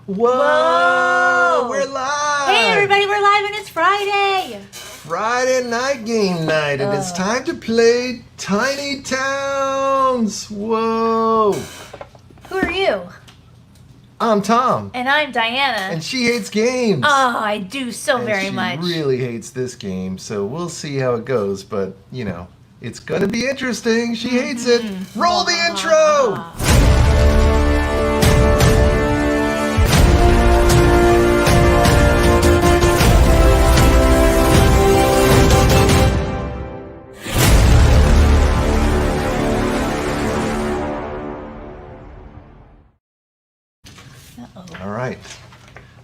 Whoa! We're live! Hey everybody, we're live and it's Friday! Friday night game night, and it's time to play Tiny Towns! Whoa! Who are you? I'm Tom. And I'm Diana. And she hates games. Oh, I do so very much. She really hates this game, so we'll see how it goes, but, you know, it's gonna be interesting. She hates it. Roll the intro! All right.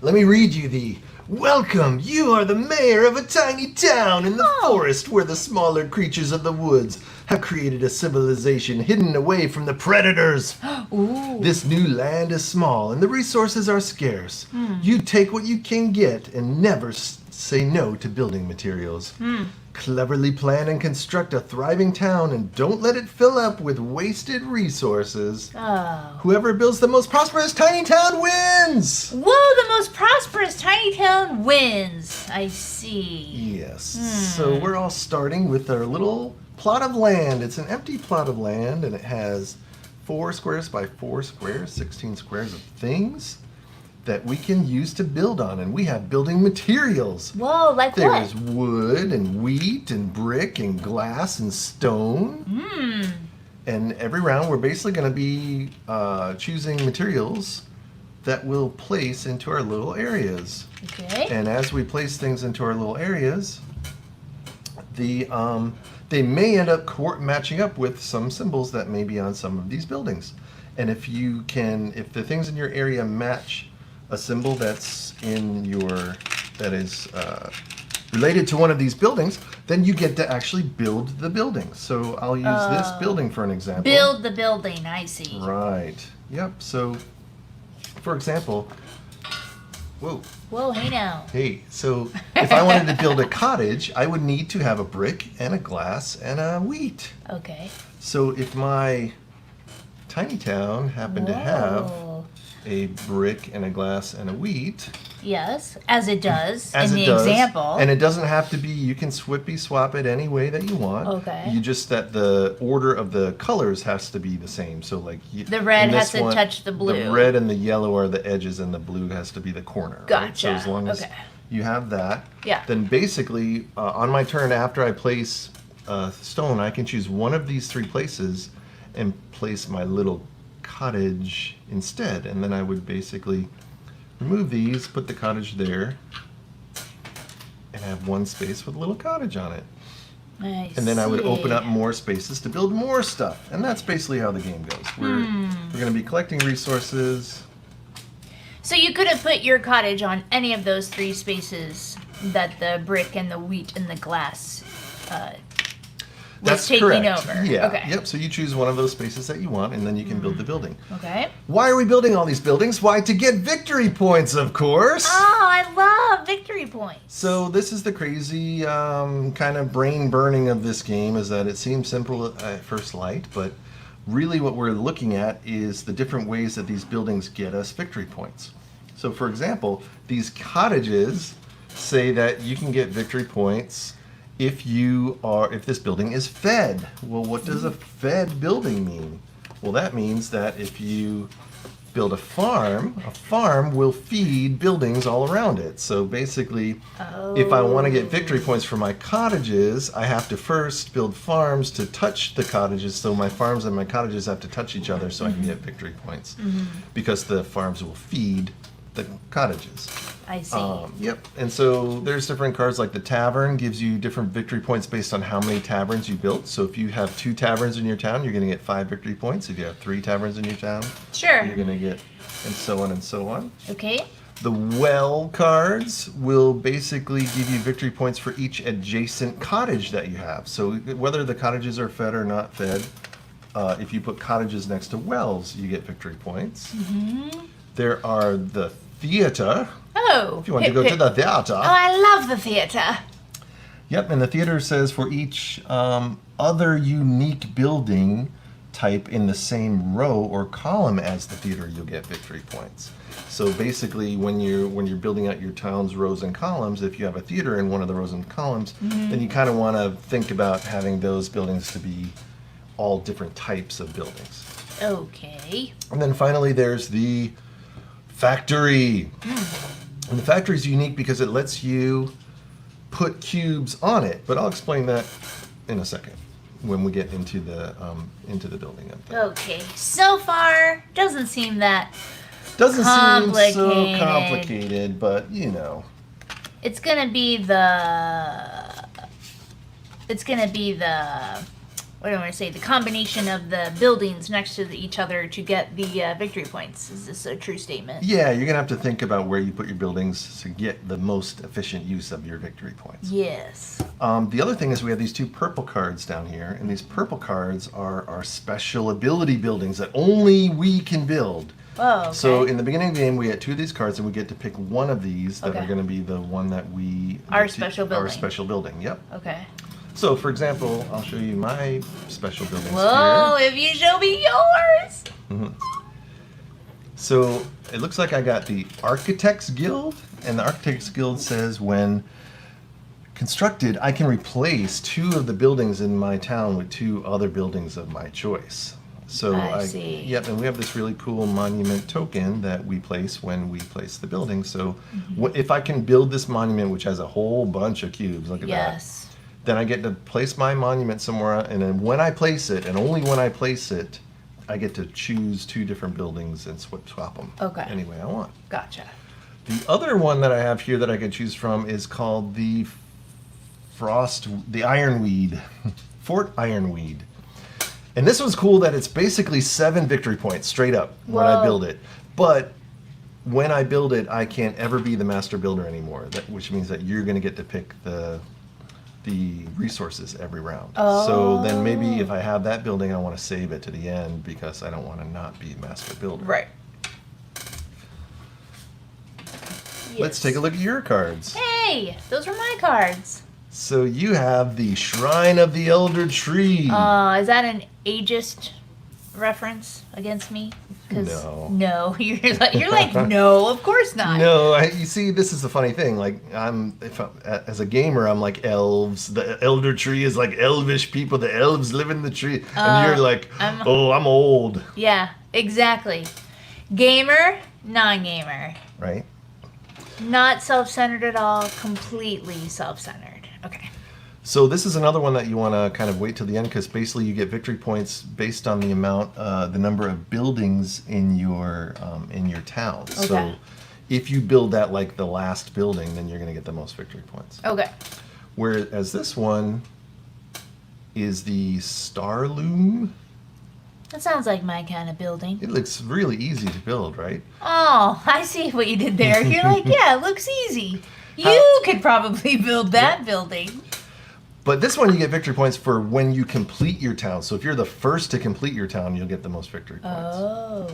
Let me read you the welcome. You are the mayor of a tiny town in the forest where the smaller creatures of the woods have created a civilization hidden away from the predators. Ooh. This new land is small and the resources are scarce. You take what you can get and never say no to building materials. Cleverly plan and construct a thriving town and don't let it fill up with wasted resources. Oh. Whoever builds the most prosperous tiny town wins! Whoa, the most prosperous tiny town wins. I see. Yes. So we're all starting with our little plot of land. It's an empty plot of land and it has 4 squares by 4 squares, 16 squares of things that we can use to build on, and we have building materials. Whoa, like There's what? wood and wheat and brick and glass and stone. And every round we're basically going to be choosing materials that we'll place into our little areas. Okay. And as we place things into our little areas, they may end up matching up with some symbols that may be on some of these buildings. And if the things in your area match a symbol that is related to one of these buildings, then you get to actually build the building. So I'll use this building for an example. Build the building, I see. Right. Yep. So, for example, whoa. Whoa, hey now. Hey, so if I wanted to build a cottage, I would need to have a brick and a glass and a wheat. Okay. So if my tiny town happened to have a brick and a glass and a wheat. Yes, as it does As in it the does, example. and it doesn't have to be, you can swippy swap it any way that you want. Okay. You just, that the order of the colors has to be the same. So like the red has to touch the blue. The red and the yellow are the edges and the blue has to be the corner. Gotcha. Right? So as long as you have that, then basically on my turn after I place stone, I can choose one of these 3 places and place my little cottage instead, and then I would basically remove these, put the cottage there, and have one space with a little cottage on it. And then I would open up more spaces to build more stuff, and that's basically how the game goes. We're going to be collecting resources. So you could have put your cottage on any of those 3 spaces that the brick and the wheat and the glass That's taking correct. over. Yeah. Okay. Yep. So you choose one of those spaces that you want, and then you can build the building. Okay. Why are we building all these buildings? Why? To get victory points, of course. Oh, I love victory points. So this is the crazy kind of brain burning of this game, is that it seems simple at first light, but really what we're looking at is the different ways that these buildings get us victory points. So for example, these cottages say that you can get victory points if this building is fed. Well, what does a fed building mean? Well, that means that if you build a farm will feed buildings all around it. So basically, if I want to get victory points for my cottages, I have to first build farms to touch the cottages. So my farms and my cottages have to touch each other so I can get victory points. Because the farms will feed the cottages. I see. Yep. And so there's different cards, like the tavern gives you different victory points based on how many taverns you built. So if you have 2 taverns in your town, you're going to get 5 victory points. If you have 3 taverns in your town, you're going to get, and so on and so on. Okay. The well cards will basically give you victory points for each adjacent cottage that you have. So whether the cottages are fed or not fed, if you put cottages next to wells, you get victory points. There are the theater. Oh. If you want to go to the theater. Oh, I love the theater. Yep, and the theater says for each other unique building, type in the same row or column as the theater, you'll get victory points. So basically, when you're building out your town's rows and columns, if you have a theater in one of the rows and columns, then you kind of want to think about having those buildings to be all different types of buildings. Okay. And then finally, there's the factory. And the factory is unique because it lets you put cubes on it, but I'll explain that in a second when we get into the building of things. Okay. So far, doesn't seem that Doesn't seem so complicated. complicated, but you know. It's gonna be the. What do I want to say? The combination of the buildings next to each other to get the victory points. Is this a true statement? Yeah, you're gonna have to think about where you put your buildings to get the most efficient use of your victory points. Yes. The other thing is we have these 2 purple cards down here, and these purple cards are our special ability buildings that only we can build. Oh, okay. So in the beginning of the game, we get 2 of these cards, and we get to pick one of these that Okay. are going to be the one that we Our special building. Our special building. Yep. Okay. So for example, I'll show you my special buildings Whoa! here. If you show me yours. So it looks like I got the Architects Guild, and the Architects Guild says when constructed, I can replace 2 of the buildings in my town with 2 other buildings of my choice. So I see. Yep, and we have this really cool monument token that we place when we place the building. So if I can build this monument, which has a whole bunch of cubes, look at that. Yes. Then I get to place my monument somewhere, and then when I place it, and only when I place it, I get to choose 2 different buildings and swap them Okay. any way I want. Gotcha. The other one that I have here that I can choose from is called the Ironweed, Fort Ironweed. And this one's cool that it's basically 7 victory points straight up when I Whoa. build it. But when I build it, I can't ever be the master builder anymore, which means that you're going to get to pick the resources every round. So then maybe if I have that building, I want to save it to the end because I don't want to not be master builder. Right. Let's take a look at your cards. Hey, those were my cards. So you have the Shrine of the Elder Tree. Is that an ageist reference against me? 'Cause No. No, you're like no, of course not. No, you see, this is the funny thing. Like, as a gamer, I'm like elves. The Elder Tree is like elvish people. The elves live in the tree, and you're like, I'm old, Yeah, exactly. Gamer, non-gamer. right? Not self-centered at all. Completely self-centered. Okay. So this is another one that you want to kind of wait till the end because basically you get victory points based on the amount, the number of buildings in your town. Okay. So if you build that like the last building, then you're going to get the most victory points. Okay. Whereas this one is the Star Loom. That sounds like my kind of building. It looks really easy to build, right? Oh, I see what you did there. You're like, yeah, it looks easy. You could probably build that building. But this one you get victory points for when you complete your town. So if you're the first to complete your town, you'll get the most victory points. Oh.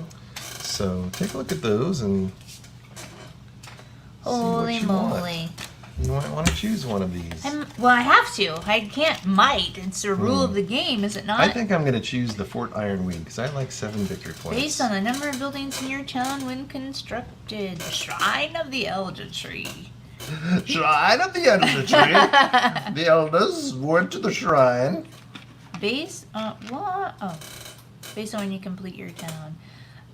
So take a look at those and Holy see what you moly. want. You might want to choose one of these. Well, I have to. I can't might. It's a rule of the game, is it not? I think I'm going to choose the Fort Ironweed because I like 7 victory points. Based on the number of buildings in your town when constructed. Shrine of the Elder Tree. Shrine of the Elder Tree. The elders went to the shrine. Based on what? Oh. Based on when you complete your town.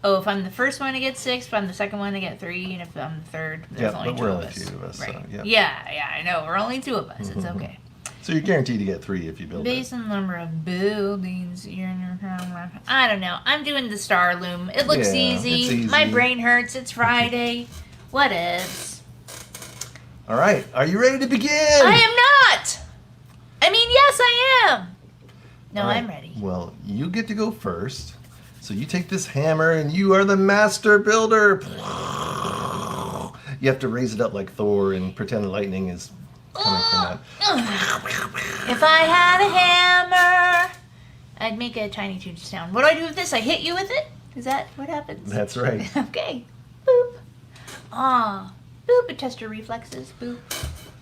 Oh, if I'm the first one to get 6, if I'm the second one to get 3, and if I'm the third, there's Yeah, only but 2 we're of only us. 2 of us, Right. so, yeah. Yeah, I know. We're only 2 of us. It's okay. So you're guaranteed to get 3 if you build Based it. on the number of buildings you're in your town. I don't know. I'm doing the Star Loom. It looks Yeah, easy. it's easy. My brain hurts. It's Friday. What ifs? All right, are you ready to begin? I am not! I mean, yes, I am! No, All right, I'm ready. Well, you get to go first. So you take this hammer and you are the master builder. You have to raise it up like Thor and pretend lightning is coming from that. If I had a hammer, I'd make a tiny town. What do I do with this? I hit you with it? Is that what happens? That's right. Okay. Boop. Aw. Boop. It tests your reflexes. Boop.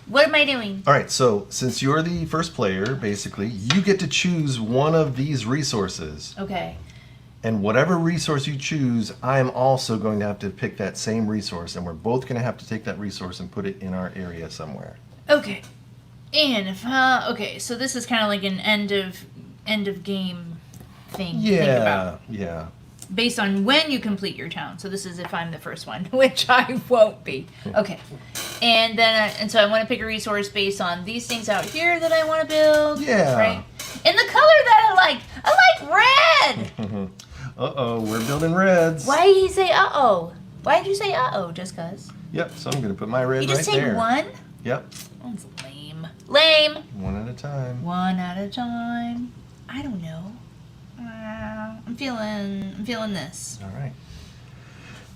What am I doing? All right, so since you're the first player, basically, you get to choose one of these resources. Okay. And whatever resource you choose, I'm also going to have to pick that same resource, and we're both going to have to take that resource and put it in our area somewhere. Okay. And if okay, so this is kind of like an end of game thing to think about. Yeah. Based on when you complete your town. So this is if I'm the first one, which I won't be. Okay. And then and so I want to pick a resource based on these things out here that I want to build. Yeah. Right. And the color that I like red. Uh-oh, we're building reds. Why did he say uh-oh? Why did you say uh-oh? Just cuz? Yep, so I'm going to put my red You just right say there. one? Yep. That's lame. Lame. One at a time. One at a time. I don't know. I'm feeling this. All right.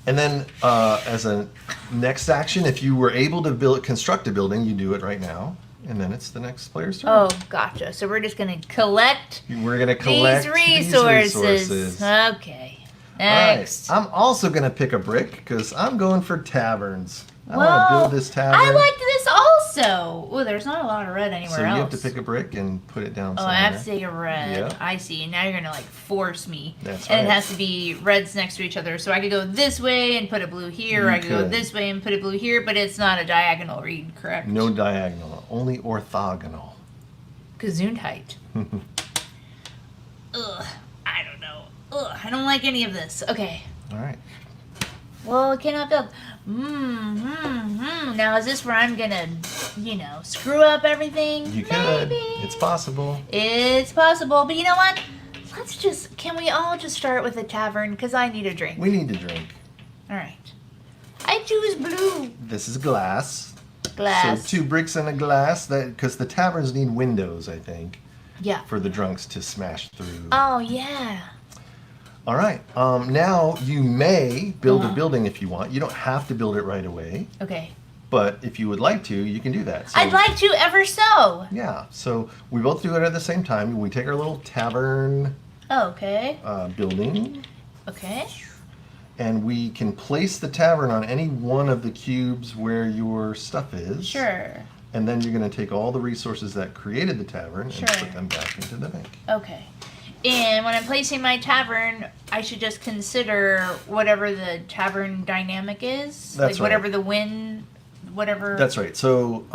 And then as a next action, if you were able to construct a building, you do it right now. And then it's the next player's turn. Oh, gotcha. So we're just going to collect We're going to collect these resources. Okay. Next. All right. I'm also going to pick a brick because I'm going for taverns. I want Well, to build this tavern. I like this also. Oh, there's not a lot of red anywhere So you else. have to pick a brick and put it down Oh, somewhere. I have to take a red. Yep. I see. Now you're going to force me. That's And it right. has to be reds next to each other. So I could go this way and put a blue here. Or You I could go could. this way and put a blue here. But it's not a diagonal read, correct? No diagonal, only orthogonal. Gesundheit. Ugh. I don't know. Ugh. I don't like any of this. Okay. All right. Well, I cannot build. Now, is this where I'm gonna, screw up everything? You could. Maybe. It's possible. It's possible, but you know what? Can we all just start with a tavern? Because I need a drink. We need to drink. All right. I choose blue. This is glass. Glass. So 2 bricks and a glass. Because the taverns need windows, I think, Yeah. for the drunks to smash through. Oh, yeah. All right. Now you may build Uh-huh. a building if you want. You don't have to build it right away, Okay. but if you would like to, you can do that. So, I'd like to ever so. Yeah. So we both do it at the same time. We take our little tavern Okay. building, Okay. and we can place the tavern on any one of the cubes where your stuff is. Sure. And then you're going to take all the resources that created the tavern Sure. and put them back into the bank. Okay. And when I'm placing my tavern, I should just consider whatever the tavern dynamic is. That's right. Whatever the wind, whatever. That's right. So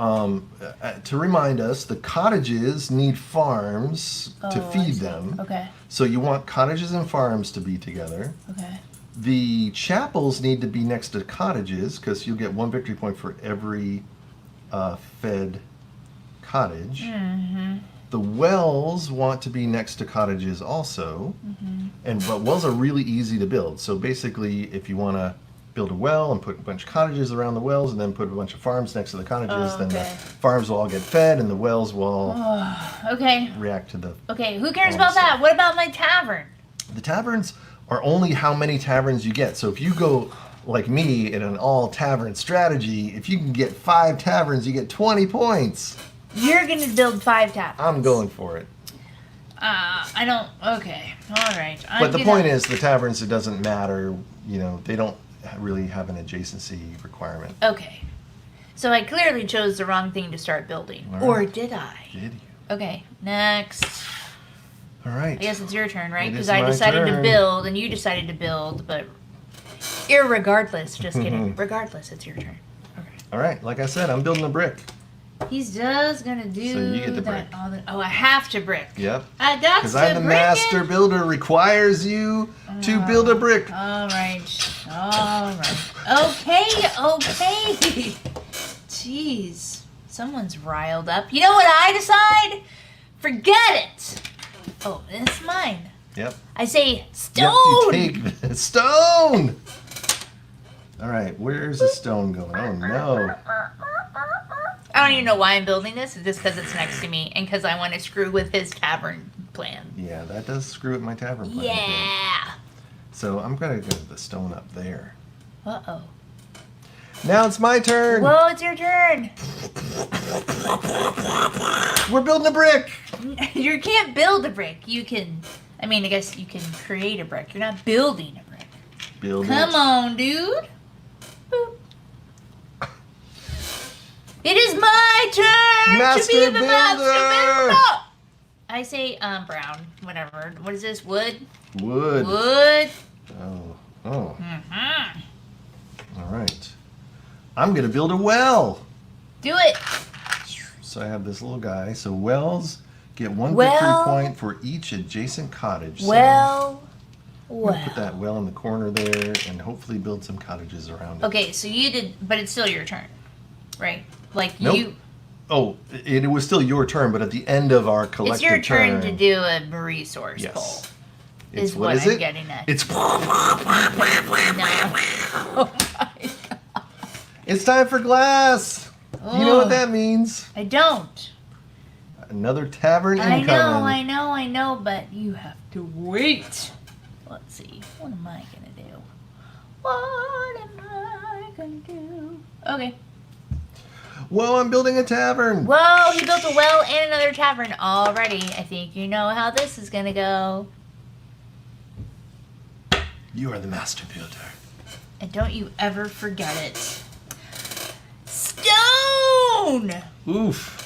to remind us, the cottages need farms to Oh, I feed see. them. Okay. So you want cottages and farms to be together. Okay. The chapels need to be next to cottages because you'll get 1 victory point for every fed cottage. Mm-hmm. The wells want to be next to cottages also, but wells are really easy to build. So basically, if you want to build a well and put a bunch of cottages around the wells and then put a bunch of farms next to the cottages, then the Okay. farms will all get fed and the wells will all Okay. react to the... Okay. Who cares Oh, about so- that? What about my tavern? The taverns are only how many taverns you get. So if you go like me in an all tavern strategy, if you can get 5 taverns, you get 20 points. You're gonna build 5 taverns. I'm going for it. I don't. Okay. All right. But the point is, the taverns, it doesn't matter, they don't really have an adjacency requirement. Okay. So I clearly chose the wrong thing to start building. All Or right. did I? Did you? Okay. Next. All right. I guess it's your turn, right? It Because is I my decided to turn. build and you decided to build, but irregardless, just kidding. Regardless, it's your turn. Okay. All right. Like I said, I'm building a brick. He's just gonna do So you get the that. brick. Oh, I have to brick. Yep. I got to Because I'm the brick master it. builder, requires you to build a brick. All right. All right. Okay. Jeez. Someone's riled up. You know what I decide? Forget it. Oh, it's mine. Yep. I say You stone. have to take the stone. All right. Where's the stone going? Oh, no. I don't even know why I'm building this. It's just because it's next to me and because I want to screw with his tavern plan. Yeah, that does screw with my tavern plan. Yeah. So I'm going to go the stone up there. Uh-oh. Now it's my turn. Whoa, it's your turn. We're building a brick. You can't build a brick. You can, I guess you can create a brick. You're not building a brick. Build Come it. on, dude. Boop. It is my turn Master to be the master builder. builder. I say brown, whatever. What is this? Wood? Wood. Wood. Oh. Mm-hmm. All right. I'm going to build a well. Do it. So I have this little guy. So wells get one Well. victory point for each adjacent cottage. So Well. I'm going to put that well in the corner there and hopefully build some cottages around it. Okay, so you did, but it's still your turn, right? Like Nope. you. Oh, it was still your turn, but at the end of our collective It's your turn to do a resource Yes. poll. It's, Is what what is I'm it? getting at. It's No. Oh my God. it's time for glass. You know what that means? I don't. Another tavern I incoming. know, but you have to wait. Let's see. What am I gonna do? What am I gonna do? Okay. Whoa, I'm building a tavern. Whoa, he built a well and another tavern already. I think you know how this is gonna go. You are the master builder. And don't you ever forget it. Stone! Oof.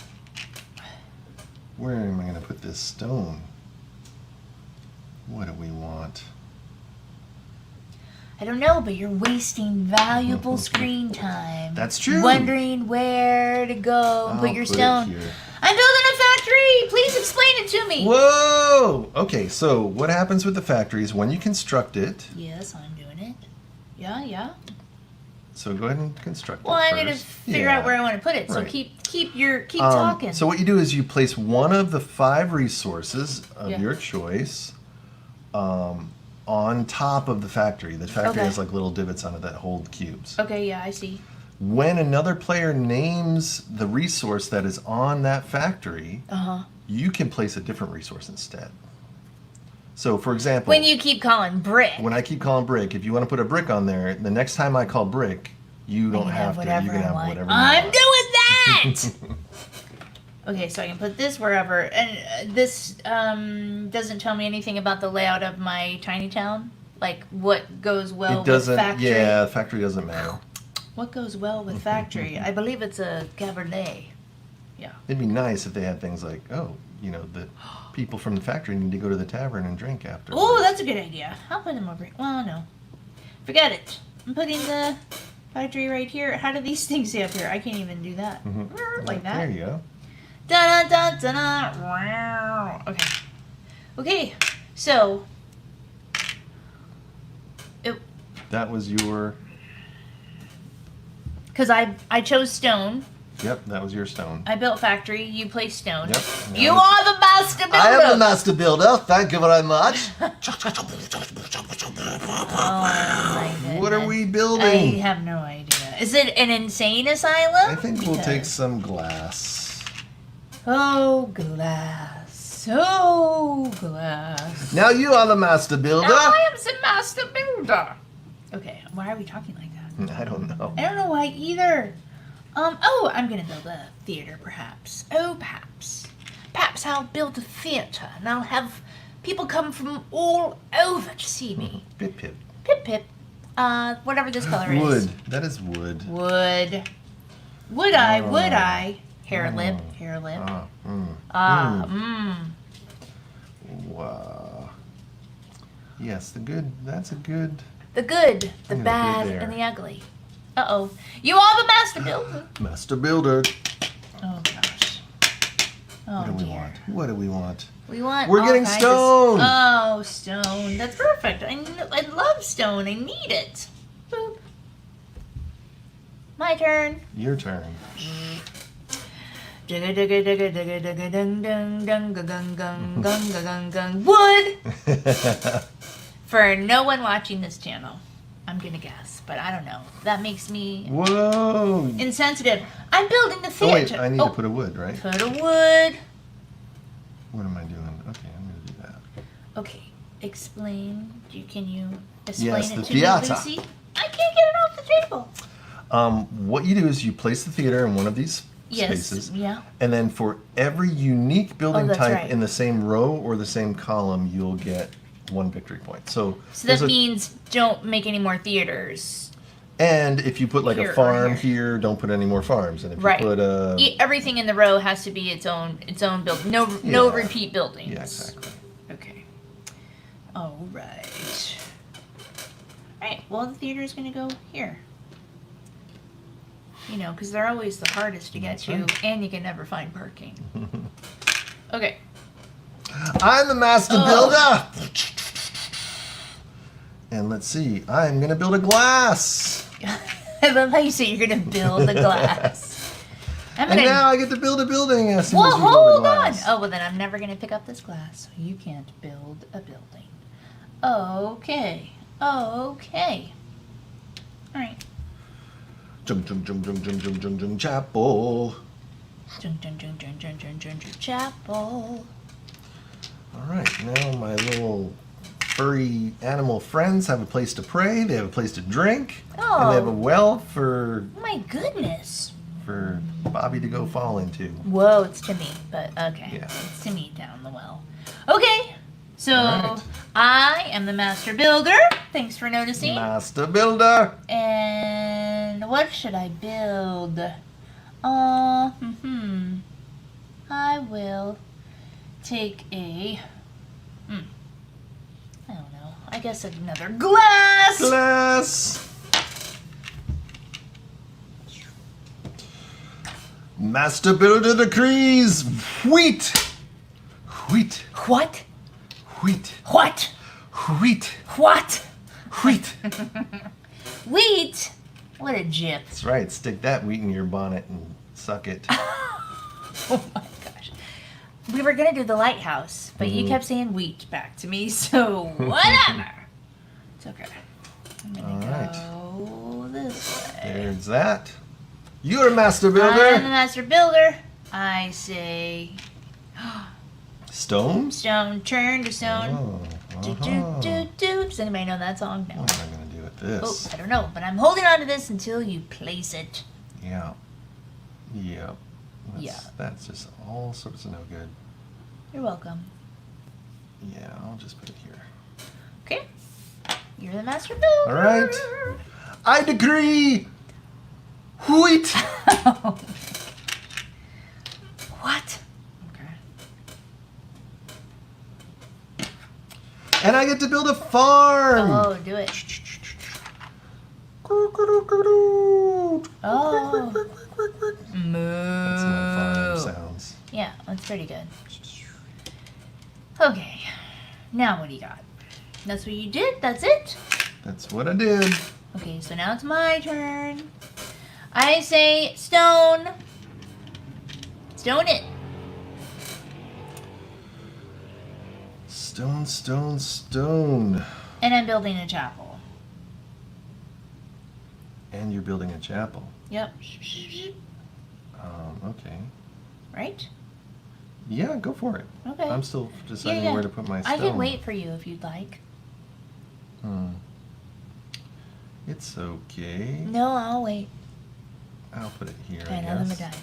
Where am I going to put this stone? What do we want? I don't know, but you're wasting valuable screen time. That's true. Wondering where to go and I'll put your put it stone. here. I'm building a factory! Please explain it to me! Whoa! Okay, so what happens with the factory is when you construct it, Yes, I'm doing it. Yeah. so go ahead and construct Well, it I first. need to figure out where I want to put it. So Right. keep talking. So what you do is you place one of the 5 resources of Yeah. your choice on top of the factory. The factory Okay. has like little divots on it that hold cubes. Okay, yeah, I see. When another player names the resource that is on that factory, Uh-huh. you can place a different resource instead. So, for example, When you keep calling brick. when I keep calling brick, if you want to put a brick on there, the next time I call brick, you don't have to. You whatever can I have want. whatever you I'm want. doing that! Okay, so I can put this wherever. And this doesn't tell me anything about the layout of my tiny town? Like what goes well It doesn't. with factory? Yeah, factory doesn't matter. What goes well with factory? I believe it's a Cabernet. Yeah. It'd be nice if they had things like, oh, you know, the people from the factory need to go to the tavern and drink after. Oh, that's a good idea. I'll put them over here. Well, no. Forget it. I'm putting the factory right here. How do these things stay up here? I can't even do that. Like that. There you go. Da da da da da. Okay. Okay. So. That was your. Because I chose stone. Yep, that was your stone. I built factory. You place stone. Yep. You are the master builder. I am the master builder. Thank you very much. Oh my goodness. What are we I building? have no idea. Is it an insane asylum? I think we'll take Because- some glass. Oh, glass. Oh, glass. Now you are the master builder. I am the master builder. Okay, why are we talking like that? I don't know. I don't know why either. Oh, I'm gonna build a theater, perhaps. Oh, perhaps. Perhaps I'll build a theater, and I'll have people come from all over to see me. Pip pip. Pip pip. Whatever this color is. Wood. That is wood. Would. Would I? Would I? Hair lip. Hair lip. Wow. Yes, the good. That's a good. The good, the I'm gonna bad, put it there. and the ugly. Uh-oh. You are the master builder. Master builder. Oh, gosh. Oh, What do we dear. want? What do we want? We want We're all getting kinds of stone. Oh, stone. That's perfect. I love stone. I need it. Boop. My turn. Your turn. Digga digga digga digga digga dung dung dung gung gung gung gung gung gung. Wood. For no one watching this channel, I'm gonna guess, but I don't know. That makes me Whoa. insensitive. I'm building the Oh theater. wait, I need to put a wood, right? Put a wood. What am I doing? Okay, I'm gonna do that. Okay, explain. Can you explain Yes, it the to theater. me, Lucy? I can't get it off the table. What you do is you place the theater in one of these Yes. spaces, Yeah. and then for every unique building that's type right. in the same row or the same column, you'll get 1 victory point. So So there's that a- means don't make any more theaters. And if you put like Here a or farm here. here, don't put any more farms. And if Right. you put a Everything in the row has to be its own build. No Yeah. repeat buildings. yeah, exactly. Okay. All right. All right. Well, the theater is going to go here. You know, because they're always the hardest to get That's to, right. and you can never find parking. Okay. I'm the master Oh. builder. And let's see, I'm gonna build a glass. I love how you say you're going to build a glass. I'm And going now to. I get to build a building as soon Well, as we build a hold on. glass. Oh, well, then I'm never going to pick up this glass. So you can't build a building. Okay. Okay. All right. Jung, jung, jung, jung, jung, jung, jung, jung, chapel. Chapel. All right, now my little furry animal friends have a place to pray. They have a place to drink, and they have a Oh, well for my goodness. Bobby to go fall into. Whoa, it's to me, but okay. Yeah. It's to me down the well. Okay, so All right. I am the master builder. Thanks for noticing. Master builder. And what should I build? I will take a. I don't know. I guess another glass. Glass. Master builder decrees wheat. Wheat. What? Wheat. What? Wheat. What? Wheat. Wheat? What a gyp. That's right. Stick that wheat in your bonnet and suck it. Oh my gosh. We were gonna do the lighthouse, but you kept saying wheat back to me, so whatever. It's okay. I'm gonna go this way. There's that. You're a master I'm the builder. master builder. I say Stone. stone, turn to stone. Oh, Do, uh-huh. do, do, do. Does anybody know that song? No. What am I gonna do with Oh, this? I don't know, but I'm holding on to this until you place it. Yeah. Yeah. Yeah. That's just all sorts of no good. You're welcome. Yeah, I'll just put it here. Okay. You're the master builder. All right. I decree wheat. What? Okay. And I get to build a farm. Oh, do it. Oh. Moo. That's my farm sounds. Yeah, that's pretty good. Okay. Now what do you got? That's what you did? That's it? That's what I did. Okay, so now it's my turn. I say stone. Stone it. Stone, stone, stone. And I'm building a chapel. And you're building a chapel. Yep. Okay. Right? Yeah, go for it. Okay. I'm still deciding where to put my stone. I can wait for you if you'd like. It's okay. No, I'll wait. I'll put it here, I And I'm guess. done.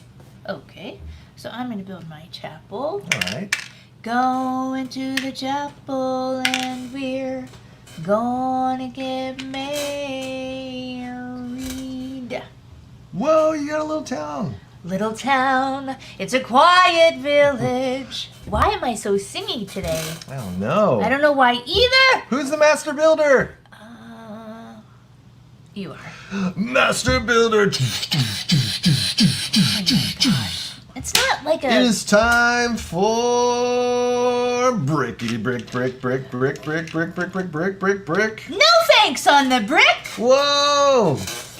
Okay. So I'm going to build my chapel. All right. Go into the chapel and we're gonna get married. Whoa, you got a little town. Little town, it's a quiet village. Why am I so singy today? I don't know. I don't know why either. Who's the master builder? You are. Master builder. Oh my gosh. It's not like It a. is time for brickety brick, brick, brick, brick, brick, brick, brick, brick, brick, brick, brick. No thanks on the brick. Whoa!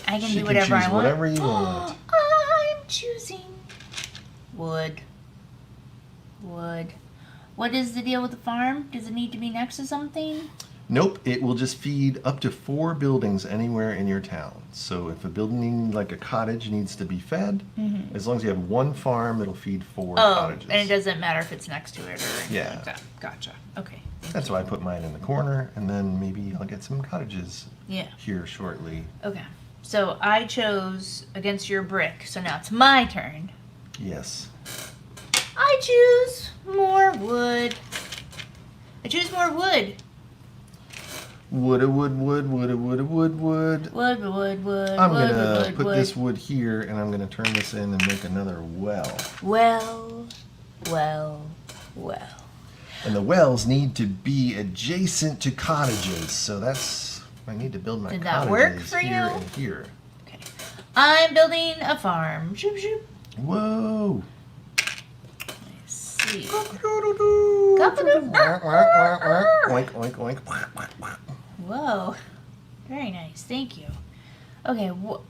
I can She do whatever choose I want. whatever you want. I'm choosing wood. Wood. What is the deal with the farm? Does it need to be next to something? Nope, it will just feed up to 4 buildings anywhere in your town. So if a building like a cottage needs to be fed, as long as you have 1 farm, it'll feed 4 cottages. And it doesn't matter if it's next to it or anything Yeah. like that. Gotcha. Okay. That's why I put mine in the corner, and then maybe I'll get some cottages Yeah. here shortly. Okay. So I chose against your brick. So now it's my turn. Yes. I choose more wood. I choose more wood. Wood. Wood. I'm gonna put this wood here, and I'm gonna turn this in and make another well. Well. And the wells need to be adjacent to cottages, so that's I need to build my Did cottages that work for here you? and here. Okay. I'm building a farm. Shoop shoop. Whoa! Let's see. Oink oink oink. Whoa. Very nice. Thank you. Okay. What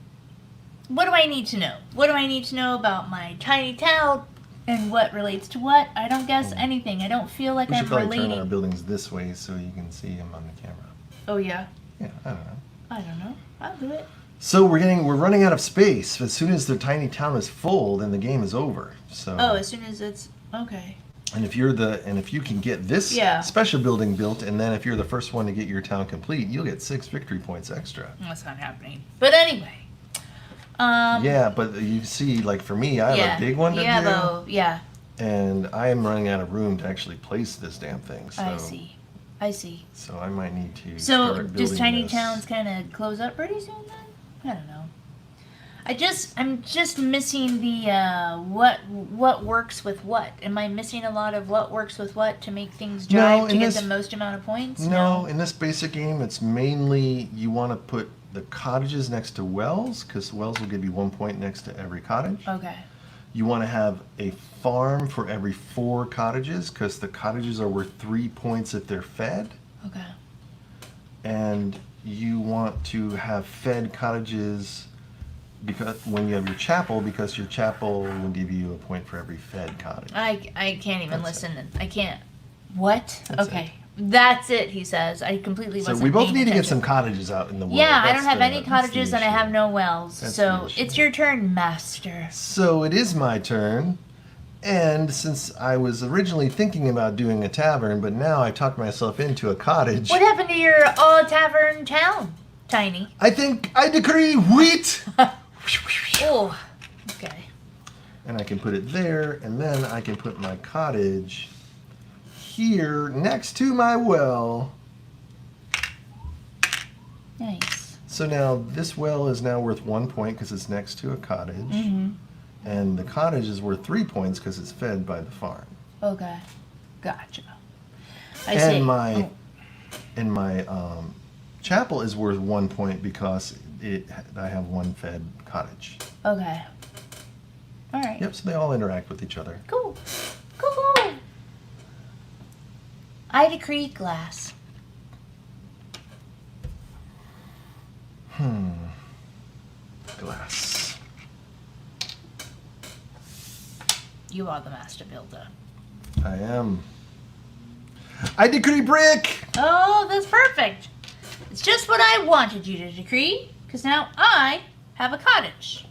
do I need to know? What do I need to know about my tiny town and what relates to what? I don't guess anything. I don't feel like We should I'm probably turn our relating. buildings this way so you can see them on the camera. Oh yeah. Yeah, I don't know. I don't know. I'll do it. So we're running out of space. As soon as the tiny town is full, then the game is over. So. Oh, as soon as it's okay. And if you can get this special building built, and then if you're the first one to get your town complete, you'll get 6 victory points extra. That's not happening. But anyway. Yeah, but you see, like for me, I have a big one to do. Yeah. And I am running out of room to actually place this damn thing. So, I see. So I might need to. So start does building tiny this. towns kind of close up pretty soon then? I don't know. I'm just missing the what works with what. Am I missing a lot of what works with what to make things drive to get the most amount of points? No, in this basic game, it's mainly you want to put the cottages next to wells because wells will give you 1 point next to every cottage. Okay. You want to have a farm for every 4 cottages because the cottages are worth 3 points if they're fed. Okay. And you want to have fed cottages because when you have your chapel, because your chapel will give you a point for every fed cottage. I can't even listen. I can't. What? That's okay. That's it, he says. I completely So wasn't we both paying need to get attention. some cottages out in the world. Yeah, I That's don't have any that's the cottages and I have issue. no wells. That's So the issue. it's your turn, master. So it is my turn. And since I was originally thinking about doing a tavern, but now I talked myself into a cottage, What happened to your all-tavern town, Tiny? I think I decree wheat! Oh, okay. And I can put it there, and then I can put my cottage here next to my well. Nice. So now this well is now worth 1 point because it's next to a cottage. Mm-hmm. And the cottage is worth 3 points because it's fed by the farm. Okay. Gotcha. And my chapel is worth 1 point because I have 1 fed cottage. Okay. All right. Yep, so they all interact with each other. Cool. Cool. I decree glass. Glass. You are the master builder. I am. I decree brick! Oh, that's perfect. It's just what I wanted you to decree, because now I have a cottage.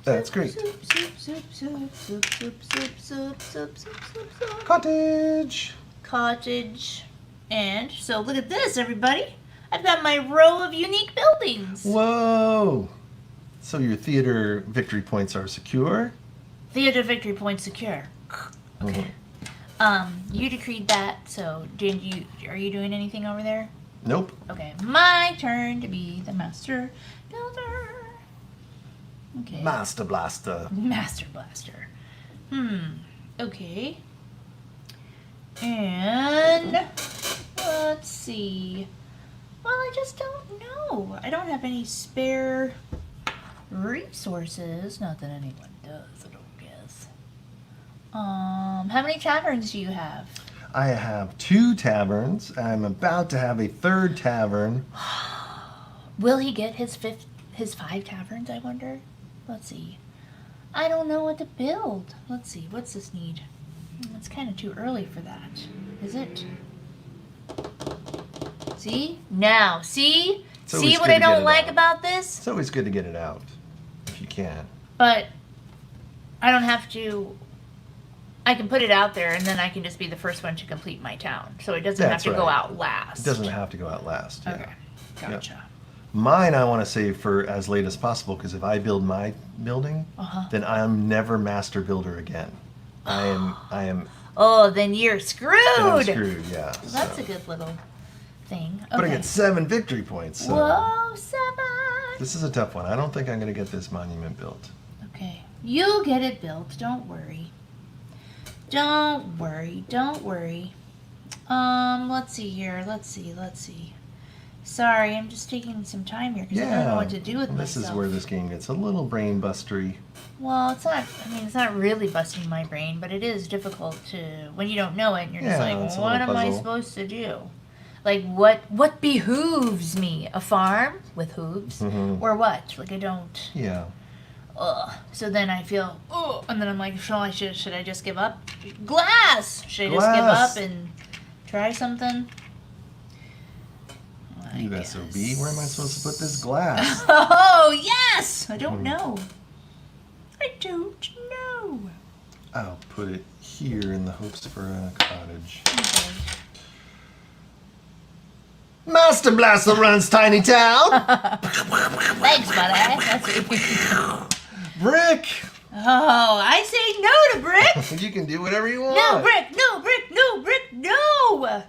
That's great. Soup, soup, soup, soup, soup, soup, soup, soup, soup, soup, soup, soup. Cottage! Cottage. And so look at this, everybody. I've got my row of unique buildings. Whoa! So your theater victory points are secure? Theater victory point secure. Okay. You decreed that, so are you doing anything over there? Nope. Okay, my turn to be the master builder. Okay. Master Blaster. Master Blaster. Okay. And let's see. Well, I just don't know. I don't have any spare resources. Not that anyone does, I don't guess. How many taverns do you have? I have 2 taverns. I'm about to have a 3rd tavern. Will he get his 5 taverns, I wonder? Let's see. I don't know what to build. Let's see. What's this need? It's kind of too early for that. Is it? See? Now. See? It's always See what good I to get don't it like out. about this? It's always good to get it out, if you can. But I don't have to... I can put it out there, and then I can just be the first one to complete my town. So it doesn't That's have to go right. out last. It doesn't have to go out last. Yeah. Okay. Gotcha. Mine I want to save for as late as possible because if I build my building, then I'm never master builder again. I am Oh, then you're screwed. then I'm screwed, yeah. Well, that's so. a good little thing. But I Okay. get 7 victory points. So Whoa, 7. this is a tough one. I don't think I'm going to get this monument built. Okay. You'll get it built. Don't worry. Don't worry. Don't worry. Let's see here. Let's see. Sorry, I'm just taking some time here because I don't know what to do with this myself. is where this game gets a little brain bustery. Well, it's not. I mean, it's not really busting my brain, but it is difficult to when you don't know it. And you're just Yeah, like, it's a what am little I puzzle. supposed to do? Like, what behooves me? A farm with hooves, or what? Like, I don't. Yeah. Ugh. So then I feel, oh, and then I'm like, should I just give up? Glass. Should I just give Glass. up and try something? I You guess. SOB, where am I supposed to put this glass? Oh yes. I don't know. I don't know. I'll put it here in the hopes for a cottage. Okay. Master Blaster runs Tiny Town! Thanks, buddy. That's Brick! Oh, I say no to Brick. You can do whatever you want. No Brick. No Brick. No Brick. No.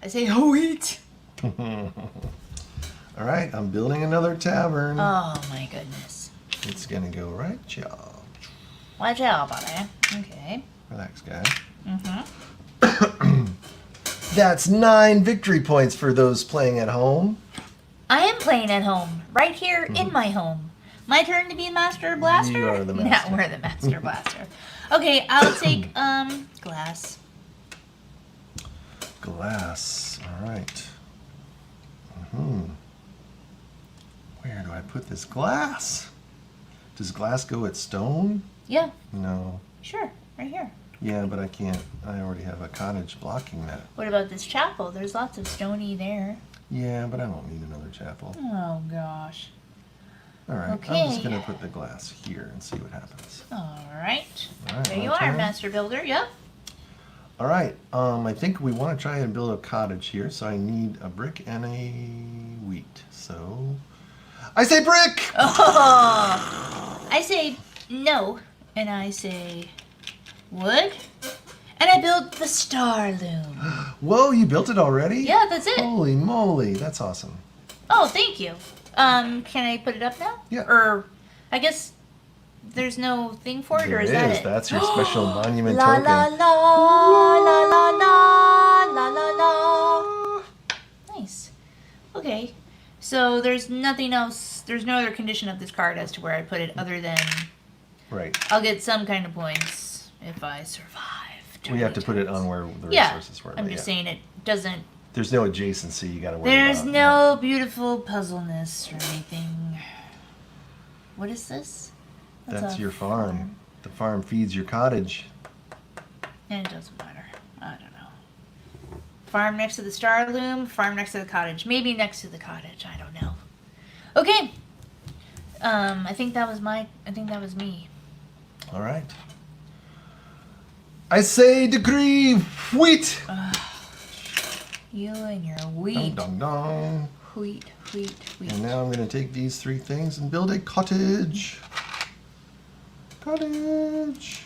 I say wheat. All right, I'm building another tavern. Oh my goodness. It's gonna go right, y'all. Watch out, buddy. Okay. Relax, guy. Mm-hmm. That's 9 victory points for those playing at home. I am playing at home, right here in my home. My turn to be Master Blaster? You are the master. No, we're the Master Blaster. Okay, I'll take, glass. Glass. All right. Where do I put this glass? Does glass go at stone? Yeah, No. sure, right here. Yeah, but I can't. I already have a cottage blocking that. What about this chapel? There's lots of stony there. Yeah, but I don't need another chapel. Oh, gosh. All right, I'm Okay. just going to put the glass here and see what happens. All right. All right, There you my are, turn. Master Builder. Yep. All right, I think we want to try and build a cottage here, so I need a brick and a wheat. So, I say brick! Oh, I say no, and I say wood, and I build the star loom. Whoa, you built it already? Yeah, that's it. Holy moly, that's awesome. Oh, thank you. Can I put it up now? Yeah. Or, I guess there's no thing for it, There or is it that is. it? That's your special monument La token. la la la la la la la la. Nice. Okay. So there's nothing else. There's no other condition of this card as to where I put it, other than Right. I'll get some kind of points if I survive. We have to put it on where the Yeah. resources were. I'm but just yeah. saying it doesn't. There's no adjacency you got to worry There's about. no beautiful puzzleness or anything. What is this? That's a your farm. The farm feeds your cottage. And it doesn't matter. I don't know. Farm next to the star loom, farm next to the cottage. Maybe next to the cottage. I don't know. Okay. I think that was me. All right. I say decree wheat. You and your Dong wheat. dong dong. Wheat. And now I'm going to take these 3 things and build a cottage. Cottage.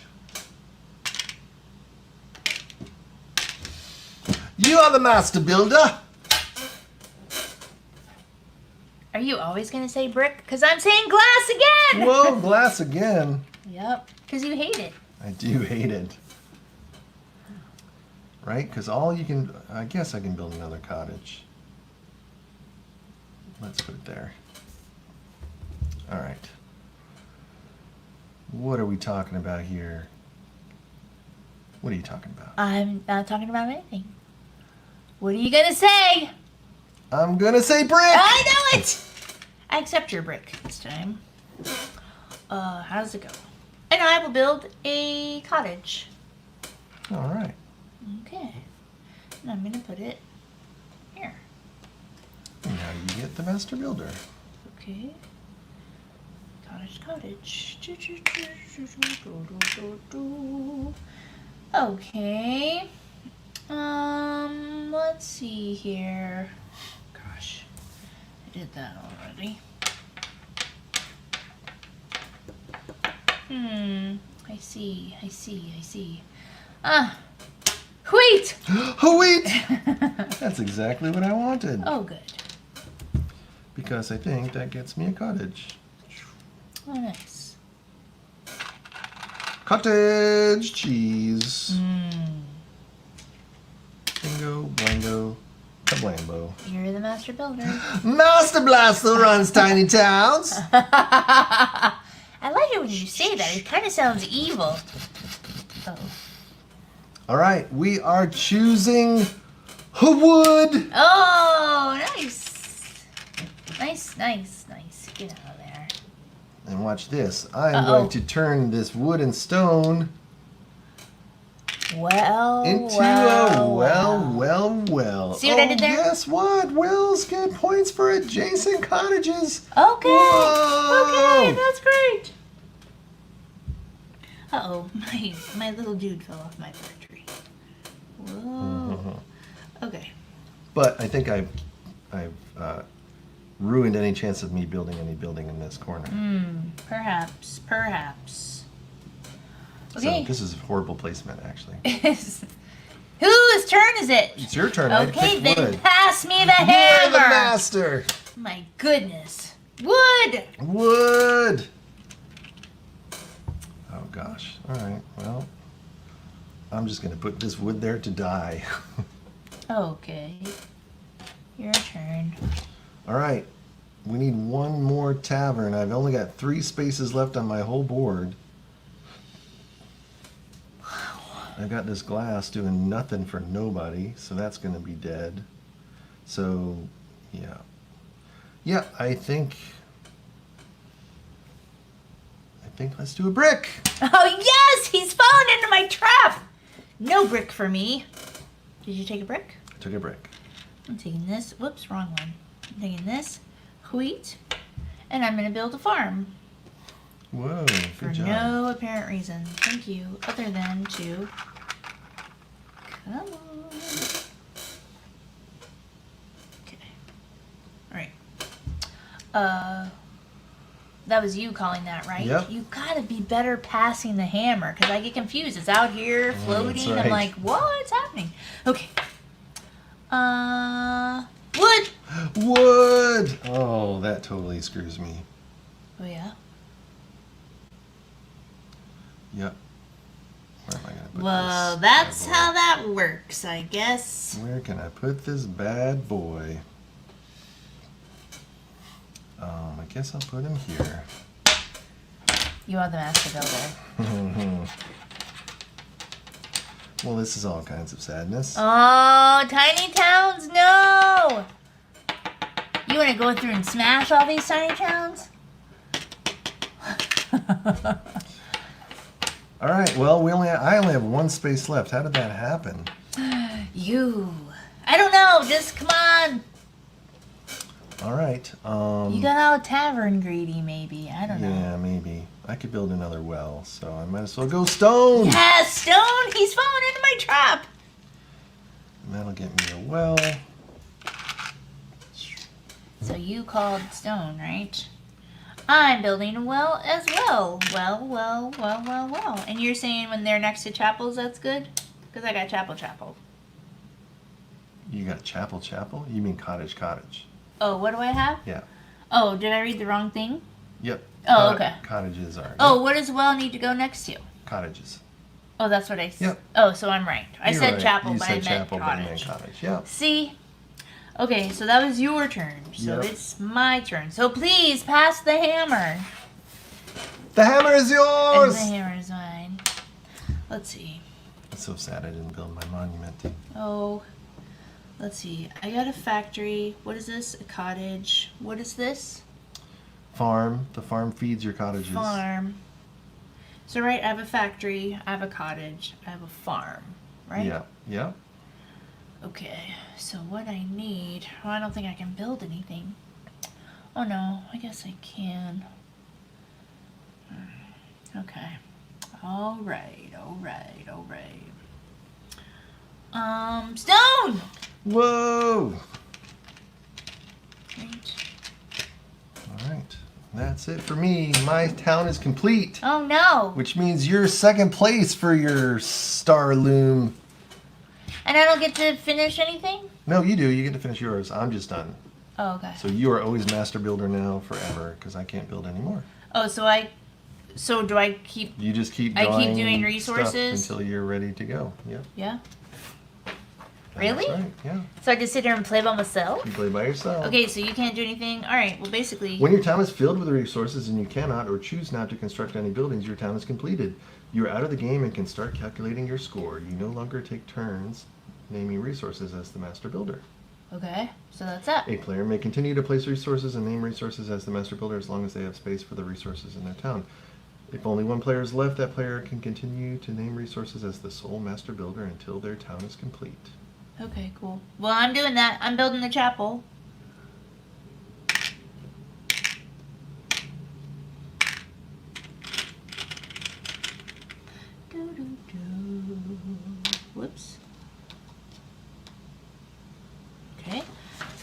You are the master builder. Are you always going to say brick? Because I'm saying glass again! Whoa, glass again. Yep. Because you hate it. I do hate it. Right? Because all you can... I guess I can build another cottage. Let's put it there. All right. What are we talking about here? What are you talking about? I'm not talking about anything. What are you going to say? I'm gonna say brick! I know it! I accept your brick this time. How does it go? And I will build a cottage. All right. Okay. And I'm gonna put it here. And now you get the master builder. Okay. Cottage. Okay. Let's see here. Gosh, I did that already. I see. Wait! Oh, wait! That's exactly what I wanted. Oh, good. Because I think that gets me a cottage. Oh, nice. Cottage cheese. Bingo, blango, kablambo. You're the master builder. Master Blaster runs tiny towns. I like it when you say that. It kind of sounds evil. Oh. All right, we are choosing wood. Oh, nice. Nice. Get out of there. And watch this. I'm going to turn this wood and stone Well, into well. a well. See what I did there? Guess what? Wells get points for adjacent cottages. Okay. Whoa. Okay, that's great. Uh-oh, my little dude fell off my fir tree. Whoa. Okay. But I think I've ruined any chance of me building any building in this corner. Perhaps. So Okay. this is horrible placement, actually. Whose turn is it? It's your turn. Okay, I picked then wood. pass me the You're hammer. the master. My goodness. Wood. Wood. Oh gosh. All right. Well, I'm just gonna put this wood there to die. Okay. Your turn. All right. We need one more tavern. I've only got 3 spaces left on my whole board. I've got this glass doing nothing for nobody, so that's going to be dead. So, yeah. Yeah, I think let's do a brick. Oh, yes! He's fallen into my trap! No brick for me. Did you take a brick? I took a brick. I'm taking this. Whoops, wrong one. I'm taking this wheat, and I'm going to build a farm. Whoa, For good job. no apparent reason. Thank you. Other than to... Come on. Okay. Alright. That was you calling that, right? Yep. You gotta be better passing the hammer, because I get confused. It's out here floating. right. I'm like, what's happening? Okay. Wood! Wood! Oh, that totally screws me. Oh, yeah? Yep. Where am I going to put Well, this? that's bad boy? how that works, I guess. Where can I put this bad boy? I guess I'll put him here. You are the master builder. Well, this is all kinds of sadness. Oh, tiny towns, no! You want to go through and smash all these tiny towns? All right. Well, I only have 1 space left. How did that happen? You. I don't know. Just come on. All right. You got all tavern greedy, maybe. I don't know. Yeah, maybe. I could build another well, so I might as well go stone. Yes, stone. He's fallen into my trap. And that'll get me a well. So you called stone, right? I'm building a well as well. Well. And you're saying when they're next to chapels, that's good? Because I got chapel. You got chapel? You mean cottage? Oh, what do I have? Yeah. Oh, did I read the wrong thing? Yep. Oh, okay. Cottages are. Oh, what does well need to go next to? Cottages. Oh, that's what I said. Yep. Oh, so I'm right. I You're said right. chapel, You but said I meant chapel, but you cottage. meant cottage. Yep. See? Okay, so that was your turn. So Yep. it's my turn. So please pass the hammer. The hammer is And yours. the hammer is mine. Let's see. It's so sad I didn't build my monument. Oh, let's see. I got a factory. What is this? A cottage. What is this? Farm. The farm feeds your cottages. Farm. So, right, I have a factory. I have a cottage. I have a farm. Right? Yeah. Yeah. Okay, so what I need... Oh, I don't think I can build anything. Oh, no. I guess I can. Okay. All right. Stone! Whoa. Right. All right. That's it for me. My town is complete. Oh, no. Which means you're second place for your star loom. And I don't get to finish anything? No, you do. You get to finish yours. I'm just done. Oh, okay. So you are always master builder now forever because I can't build anymore. Oh, so do I keep... You just keep I drawing keep doing stuff resources? until you're ready to go. Yep. Yeah? That's Really? right. Yeah. So I just sit here and play by myself? You play by yourself. Okay, so you can't do anything? Alright, well basically... When your town is filled with resources and you cannot or choose not to construct any buildings, your town is completed. You are out of the game and can start calculating your score. You no longer take turns naming resources as the master builder. Okay, so that's it. A player may continue to place resources and name resources as the master builder as long as they have space for the resources in their town. If only one player is left, that player can continue to name resources as the sole master builder until their town is complete. Okay, cool. Well, I'm doing that. I'm building the chapel. Whoops. Okay.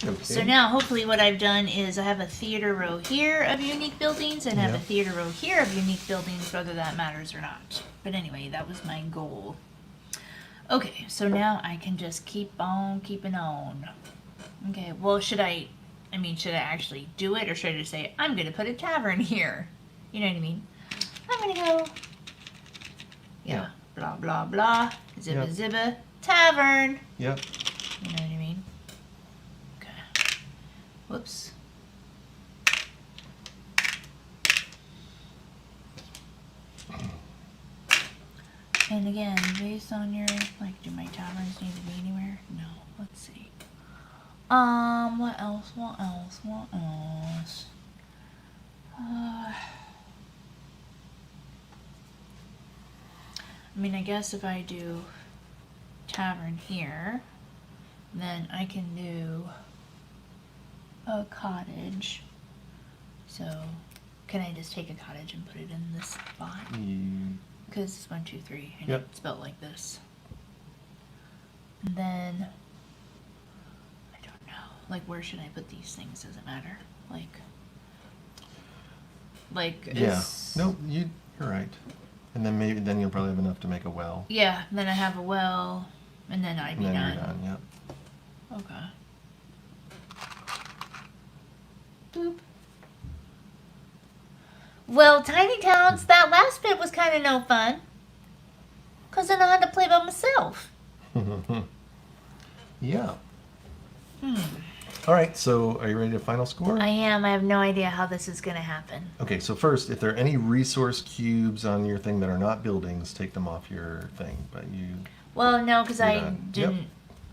Okay. So now, hopefully what I've done is I have a theater row here of unique buildings and I have a Yep. theater row here of unique buildings, whether that matters or not. But anyway, that was my goal. Okay, so now I can just keep on keeping on. Okay, well, should I actually do it or should I just say, I'm going to put a tavern here? You know what I mean? I'm going to go, Yeah. blah, blah, blah, zibba, Yep. zibba, tavern. Yep. You know what I mean? Okay. Whoops. And again, based on your, like, do my taverns need to be anywhere? No. Let's see. What else? I mean, I guess if I do tavern here, then I can do a cottage. So, can I just take a cottage and put it in this spot? Because it's 1, 2, 3, and Yep. it's spelled like this. And then, I don't know. Like, where should I put these things? Does it matter? Yeah. Nope. You're right. And then you'll probably have enough to make a well. Yeah. Then I have a well, and then I'd And be then done. you're done. Yep. Okay. Boop. Well, Tiny Towns, that last bit was kind of no fun. Because then I had to play by myself. Yeah. All right. So, are you ready to final score? I am. I have no idea how this is going to happen. Okay. So first, if there are any resource cubes on your thing that are not buildings, take them off your thing. But you. Well, no, because You're I done. didn't. Yep.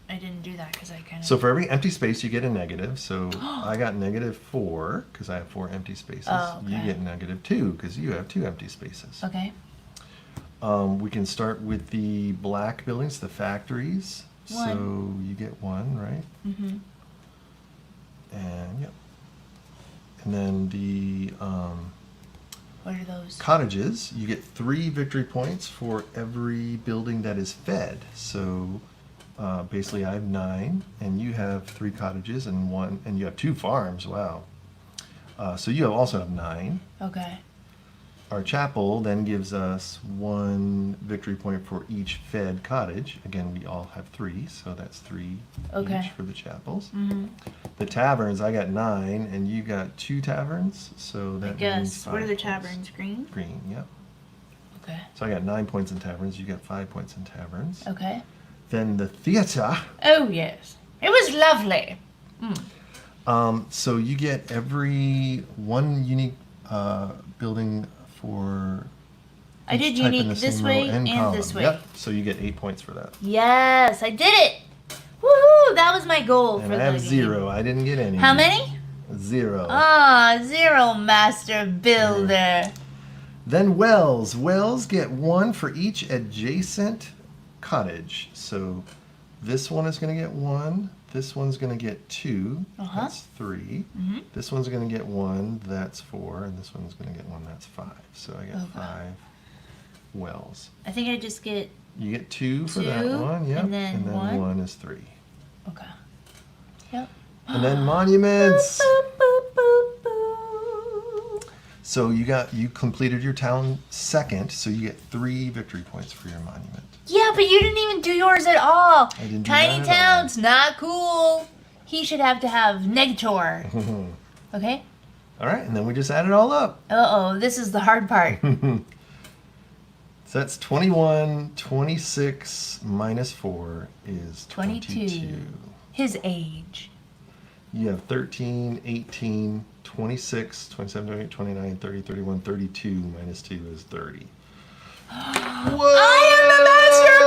I didn't do that because I kind of. So for every empty space, you get a negative. So I got -4 because I have 4 empty spaces. Oh, okay. You get -2 because you have 2 empty spaces. Okay. We can start with the black buildings, the factories. One. So you get 1, right? Mm-hmm. And yep. And then the What are those? cottages, you get 3 victory points for every building that is fed. So basically, I have 9, and you have 3 cottages and 1, and you have 2 farms. Wow. So you also have 9. Okay. Our chapel then gives us 1 victory point for each fed cottage. Again, we all have 3, so that's 3 Okay. each for the chapels. Mm-hmm. The taverns, I got 9, and you got 2 taverns, so that I means guess. 5 What are the points. taverns? Green? Green, yep. Okay. So I got 9 points in taverns, you got 5 points in taverns. Okay. Then the theater. Oh, yes. It was lovely. So you get every 1 unique building for. I did each type in unique the this same way row and column. this way. Yep. So you get 8 points for that. Yes, I did it. Woohoo! That was my goal And for I the have game. 0. I didn't get any. How many? 0. Ah, 0, Master Builder. Then wells. Wells get 1 for each adjacent cottage. So this one is going to get 1. This one's going to get 2. Uh-huh. That's 3. Mm-hmm. This one's going to get 1. That's 4. And this one's going to get 1. That's 5. So I got Okay. 5 wells. I think I just get. You get 2 for that 2, one. Yep. and then 1. 1 is 3. Okay. Yep. And then monuments. Boop, boop, boop, boop. So you completed your town second, so you get 3 victory points for your monument. Yeah, but you didn't even do yours at all. I didn't do Tiny that at towns, not cool. He should have to have negator. Okay? All right, and then we just add it all up. Uh-oh, this is the hard part. So that's 21, 26 minus 4 is 22. His age. You have 13, 18, 26, 27, 28, 29, 30, 31, 32 minus 2 is 30. Whoa! I am the master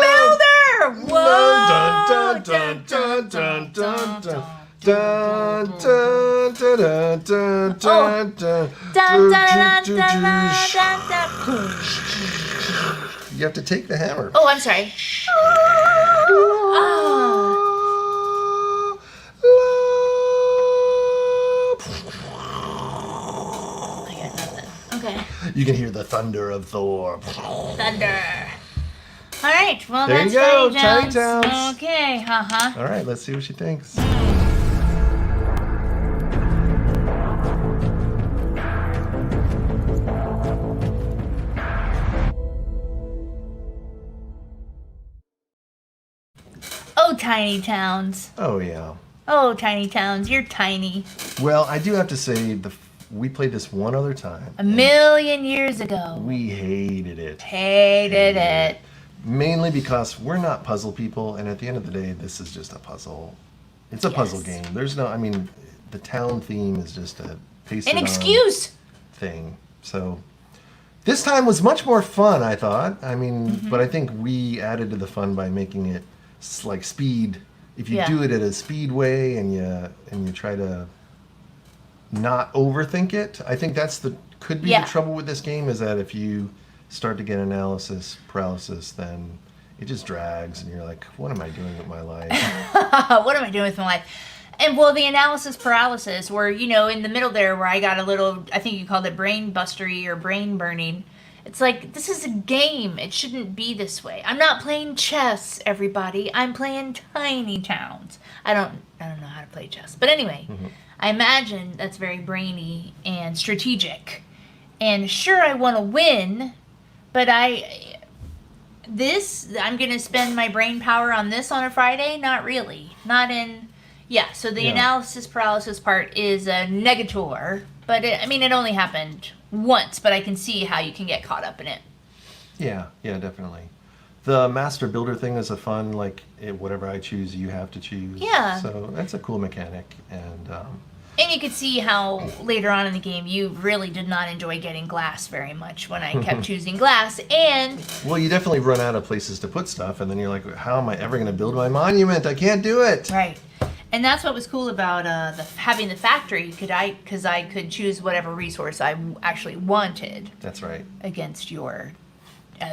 builder! Whoa! Dun, dun, dun, dun, dun, dun. Dun, dun, dun, dun, dun, dun, dun. Dun, dun, dun, dun, dun, dun. You have to take the hammer. Oh, I'm sorry. I got nothing. Okay. You can hear the thunder of Thor. Thunder. All right. Well, There that's you go, Tiny Tiny Towns. Okay. All right, let's see what she thinks. Oh, Tiny Towns. Oh, yeah. Oh, Tiny Towns. You're tiny. Well, I do have to say, we played this one other time. A million years ago. We hated it. Hated it. Mainly because we're not puzzle people, and at the end of the day, this is just a puzzle. It's a puzzle game. There's no, I mean, the town theme is just a An excuse. thing. So this time was much more fun, I thought. I mean, but I think we added to the fun by making it like speed. If you do it at a speed way and you try to not overthink it, I think that's could be the trouble with this game, is that if you start to get analysis paralysis, then it just drags and you're like, what am I doing with my life? What am I doing with my life? And well, the analysis paralysis, where, in the middle there where I got a little, I think you called it brain bustery or brain burning. It's like, this is a game. It shouldn't be this way. I'm not playing chess, everybody. I'm playing Tiny Towns. I don't know how to play chess. But anyway, I imagine that's very brainy and strategic. And sure, I want to win, but I'm going to spend my brain power on this on a Friday? Not really. Not in... Yeah, so the analysis paralysis part is a negator, but it only happened once, but I can see how you can get caught up in it. Yeah, definitely. The master builder thing is a fun, whatever I choose, you have to choose. Yeah. So that's a cool mechanic, and you could see how later on in the game you really did not enjoy getting glass very much when I kept choosing glass, and... Well, you definitely run out of places to put stuff, and then you're like, how am I ever going to build my monument? I can't do it! Right. And that's what was cool about having the factory, because I could choose whatever resource I actually wanted. That's right. Against your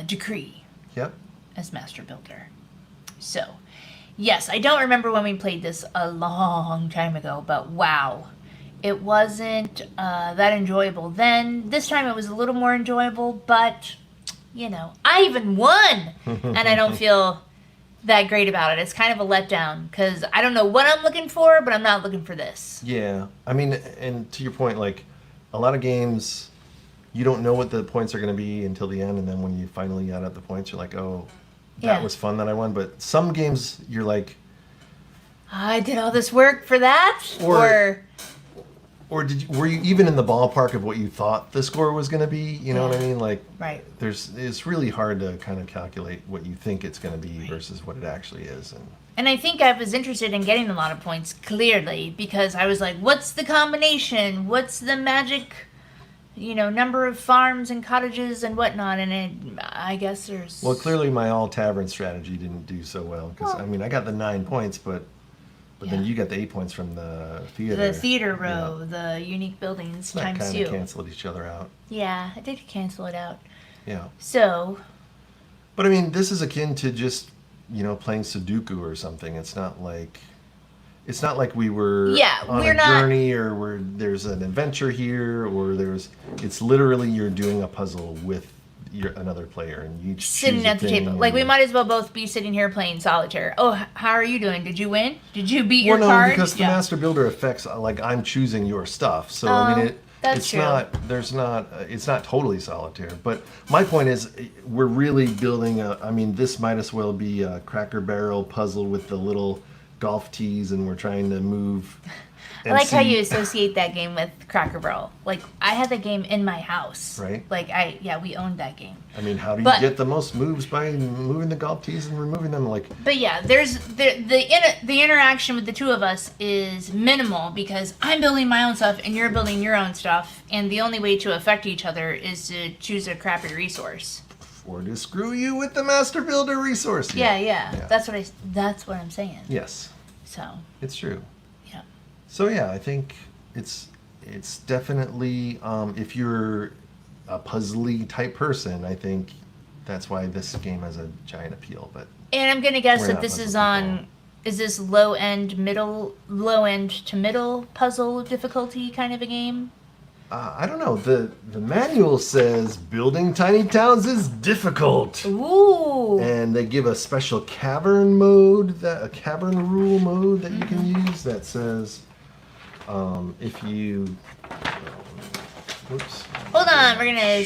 decree. Yep. As master builder. So, yes, I don't remember when we played this a long time ago, but wow. It wasn't that enjoyable then. This time it was a little more enjoyable, but, I even won! And I don't feel that great about it. It's kind of a letdown, because I don't know what I'm looking for, but I'm not looking for this. Yeah. And to your point, a lot of games, you don't know what the points are going to be until the end, and then when you finally add up the points, you're like, oh, that was fun that I won. But some games, you're like... I did all this work for that? Or were you even in the ballpark of what you thought the score was going to be? You know what I mean? Right. It's really hard to kind of calculate what you think it's going to be versus what it actually is. And I think I was interested in getting a lot of points, clearly, because I was like, what's the combination? What's the magic, number of farms and cottages and whatnot? And I guess there's... Well, clearly my all-tavern strategy didn't do so well, because, I got the 9 points, but then you got the 8 points from the theater. The theater row, the unique buildings times 2. That kind of canceled each other out. Yeah, it did cancel it out. Yeah. So... But, this is akin to just, playing Sudoku or something. It's not like we were on a journey, or there's an adventure here, or it's literally you're doing a puzzle with another player, and you sitting at the table. We might as well both be sitting here playing solitaire. Oh, how are you doing? Did you win? Did you beat your card? Because the master builder affects, I'm choosing your stuff. So, That's it's true. it's not totally solitaire. But my point is, we're really building this might as well be a Cracker Barrel puzzle with the little golf tees, and we're trying to move. I like how you associate that game with Cracker Barrel. Like, I had that game in my house. Right. Like, we owned that game. I mean, how do you get the most moves by moving the golf tees and removing them? Like, but yeah, the interaction with the two of us is minimal because I'm building my own stuff and you're building your own stuff, and the only way to affect each other is to choose a crappy resource. or to screw you with the Master Builder resource. Yeah. That's what I'm saying. Yes, So, it's true. yeah. So yeah, I think it's definitely if you're a puzzly type person, I think that's why this game has a giant appeal. But And I'm gonna guess We're that not this puzzle is people. on. Is this low end to middle puzzle difficulty kind of a game? I don't know. The manual says building tiny towns is difficult, Ooh. and they give a special cavern mode, a cavern rule mode that you can use that says if you. Whoops. Hold on, we're gonna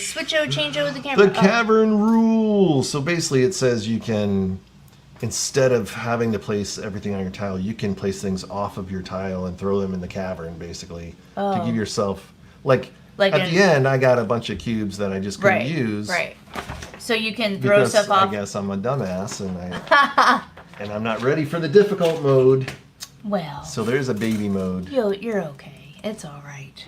change over the camera. The cavern rule. So basically, it says you can, instead of having to place everything on your tile, you can place things off of your tile and throw them in the cavern, basically, to give yourself, like at the end, I got a bunch of cubes that I just couldn't use. Right. So you can throw Because stuff off. I guess I'm a dumbass and I'm not ready for the difficult mode. Well, So there's a baby mode. you're okay. It's all right.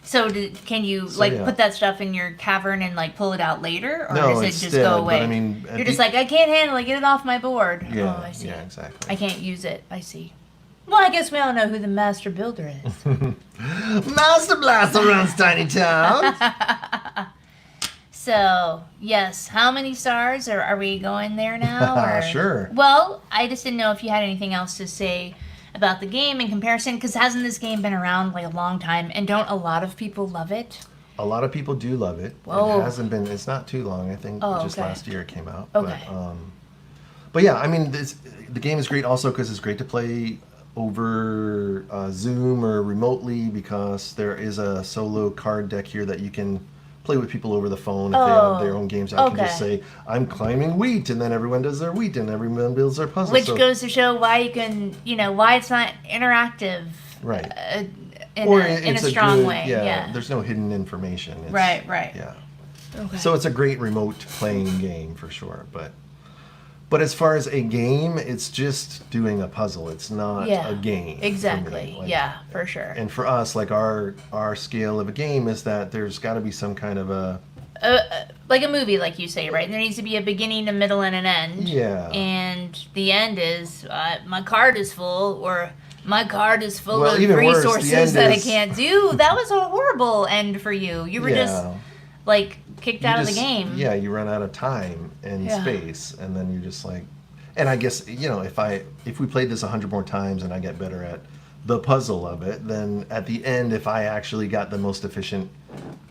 So can you yeah. put that stuff in your cavern and pull it out later, or No, does it instead, just go but away? I mean, You're just like, I can't handle it. Get it off my board. Yeah, Oh, I see. yeah, exactly. I can't use it. I see. Well, I guess we all know who the master builder is. Master Blaster runs Tiny Town. So, yes. How many stars are we going there now? Or? Sure. Well, I just didn't know if you had anything else to say about the game in comparison, because hasn't this game been around a long time, and don't a lot of people love it? A lot of people do love it. Whoa. It hasn't been. It's not too long. I think just okay. last year it came out. Okay. But yeah, I mean, the game is great also because it's great to play over Zoom or remotely, because there is a solo card deck here that you can play with people over the phone if they have their own games. I can just say, I'm climbing wheat, and then everyone does their wheat, and everyone builds their puzzle. Which goes to show why you can, why it's not interactive. Right. In Or a it's strong good, way. Yeah, there's no hidden information. It's, Right. Yeah. Okay. So it's a great remote playing game for sure. But as far as a game, it's just doing a puzzle. It's not a game. Exactly. For me. For sure. And for us, our scale of a game is that there's got to be some kind of a Like a movie, like you say, right? There needs to be a beginning, a middle, and an end. Yeah. And the end is my card is full, or my card is full Well, of even worse, the resources end that I is- can't do. That was a horrible end for you. You were just kicked out of the game. Yeah, you run out of time and Yeah. space, and then you're just like. And I guess if we played this 100 more times and I get better at the puzzle of it, then at the end, if I actually got the most efficient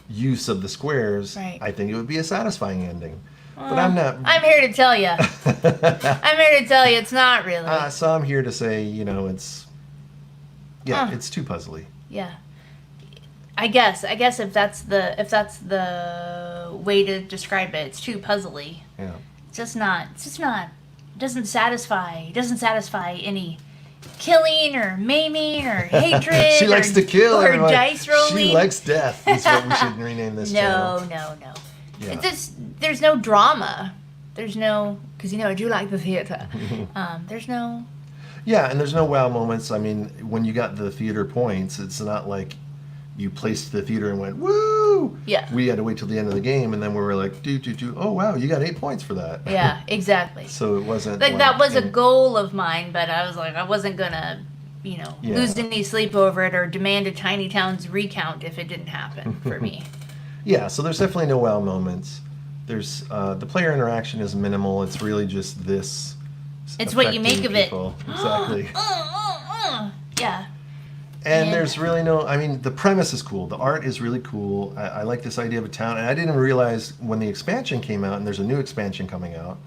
use of the squares, Right. I think it would be a satisfying ending. But I'm not. I'm here to tell you. I'm here to tell you it's not really. So I'm here to say, it's. Yeah, it's too puzzly. Yeah. I guess if that's the way to describe it, it's too puzzly. Yeah. It's just not. It doesn't satisfy any killing or maiming or hatred. She likes or, to kill. or everyone. dice rolling. She likes death. That's what we should rename this channel. No. Yeah. There's no drama. There's no, because I do like the theater. There's no. Yeah, and there's no wow moments. I mean, when you got the theater points, it's not like you placed the theater and went, woo! Yeah. We had to wait till the end of the game, and then we were like, oh, wow, you got 8 points for that. Yeah, exactly. So it wasn't that was a goal of mine, but I was like, I wasn't gonna, lose any sleep over it or demand a Tiny Town's recount if it didn't happen for me. Yeah, so there's definitely no wow moments. There's the player interaction is minimal. It's really just this. It's what you make of it. Exactly. Yeah. And there's really no, I mean, the premise is cool. The art is really cool. I like this idea of a town. And I didn't realize when the expansion came out, and there's a new expansion coming out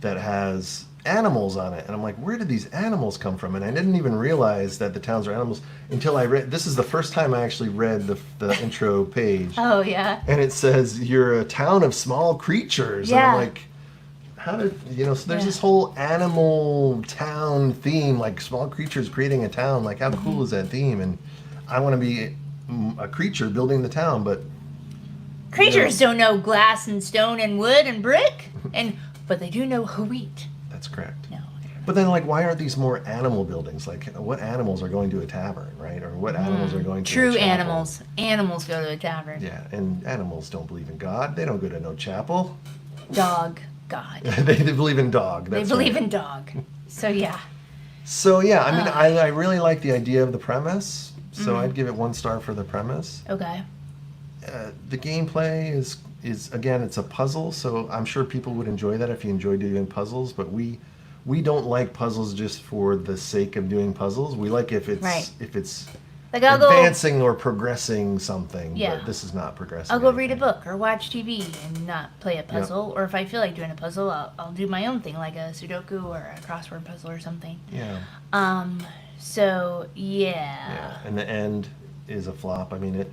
that has animals on it, and I'm like, where did these animals come from? And I didn't even realize that the towns are animals until I read. This is the first time I actually read the intro page. Oh yeah. And it says you're a town of small creatures. And Yeah. I'm like, how did so there's Yeah. this whole animal town theme, like small creatures creating a town. Like, how cool is that theme? And I want to be a creature building the town, but Creatures don't know glass and stone and wood and brick, but they do know wheat. that's correct. No. But then, like, why aren't these more animal buildings? Like, what animals are going to a tavern, right? Or what animals are going to True a chapel? animals. Animals go to a tavern. Yeah, and animals don't believe in God. They don't go to no chapel. Dog. God. they believe in dog. They That's believe right. in dog. So yeah. So yeah, I mean, I really like the idea of the premise. So I'd give it 1 star for the premise. Okay. The gameplay is again, it's a puzzle, so I'm sure people would enjoy that if you enjoy doing puzzles. But we don't like puzzles just for the sake of doing puzzles. We like if it's Right. Like I'll advancing or progressing something. Yeah. But this is not progressing. I'll go read a anything. book or watch TV and not play a puzzle. Or if I feel like doing a puzzle, I'll do my own thing, like a Sudoku or a crossword puzzle or something. Yeah. So Yeah. yeah. And the end is a flop. I mean,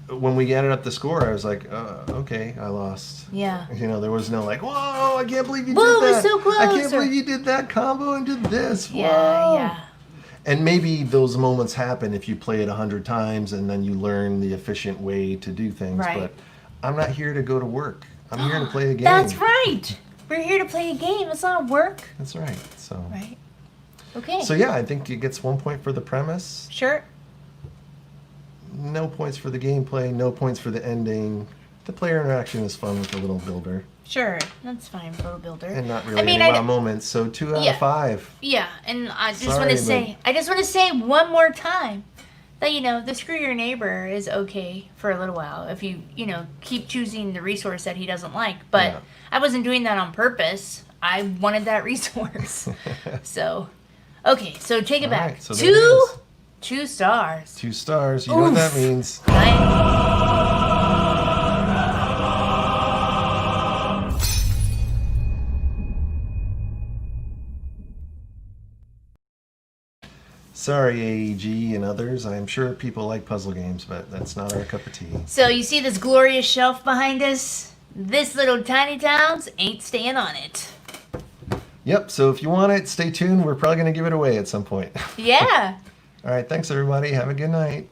when we added up the score, I was like, okay, I lost. Yeah. There was no like, whoa, I can't believe you Whoa, did it that. was so close, I can't or- believe you did that combo and did this. Yeah. Whoa. Yeah. And maybe those moments happen if you play it 100 times and then you learn the efficient way to do things. Right. But I'm not here to go to work. I'm here to play a game. That's right. We're here to play a game. It's not work. That's right. So, Right. Okay. so yeah, I think it gets 1 point for the premise. Sure. No points for the gameplay. No points for the ending. The player interaction is fun with the little builder. Sure. That's fine for a builder. And not really I mean, any I wow moments. So 2 out Yeah. of 5. Yeah, and I just Sorry, want to but- say, one more time that the screw your neighbor is okay for a little while if you keep choosing the resource that he doesn't like. But Yeah. I wasn't doing that on purpose. I wanted that resource. So, okay, so take it All back. right, so there it is. 2 stars. 2 stars. You know what that Oof. means. Sorry, AEG and others. I'm sure people like puzzle games, but that's not our cup of tea. So you see this glorious shelf behind us? This little tiny towns ain't staying on it. Yep, so if you want it, stay tuned. We're probably going to give it away at some point. Yeah. All right, thanks, everybody. Have a good night.